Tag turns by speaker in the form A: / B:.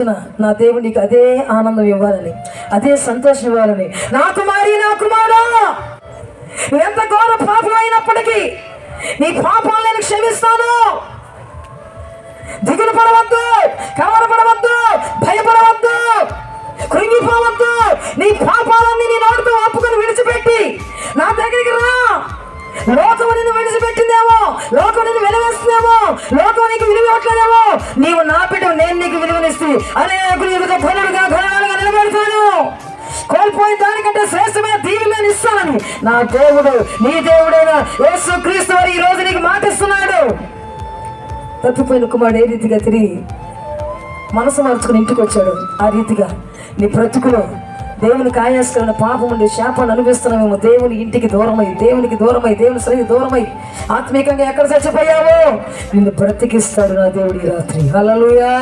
A: నా దేవుడు నీకు అదే ఆనందం ఇవ్వాలని, అదే సంతోషం ఇవ్వాలని. నా కుమారి, నా కుమారా, నువ్వెంత ఘోర పాపం అయినప్పటికీ నీ పాపాలను నేను క్షమిస్తాను. దిగులు పడవద్దు, కలవరపడవద్దు, భయపడవద్దు, కృంగిపోవద్దు. నీ పాపాలన్నీ నీ నోటితో ఒప్పుకొని విడిచిపెట్టి నా దగ్గరికి రా. లోకం నిన్ను విడిచిపెట్టిందేమో, లోకం నిన్ను విలువేస్తుందేమో, లోకం నీకు విలువట్లేదేమో, నీవు నా బిడ్డ, నేను నీకు విలువనిస్తే అనేకులు ఎదుట ఘనుడుగా ఘనాలుగా నిలబెడతాను. కోల్పోయిన దానికంటే శ్రేష్టమైన దీవెనలను ఇస్తానని నా దేవుడు, నీ దేవుడైన యేసుక్రీస్తు వారు ఈ రోజు నీకు మాటిస్తున్నాడు. తప్పిపోయిన కుమారుడు ఏ రీతిగా తిరిగి మనసు మార్చుకుని ఇంటికి వచ్చాడు, ఆ రీతిగా నీ బ్రతుకులో దేవునికి ఆయాస్కరమైన పాపం ఉండి శాపాన్ని అనుభవిస్తున్నామేమో. దేవుని ఇంటికి దూరమై, దేవునికి దూరమై, దేవుని సన్నిధికి దూరమై ఆత్మీయంగా ఎక్కడ చచ్చిపోయావో నిన్ను బ్రతికిస్తాడు నా దేవుడి రాత్రి. హల్లెలూయా.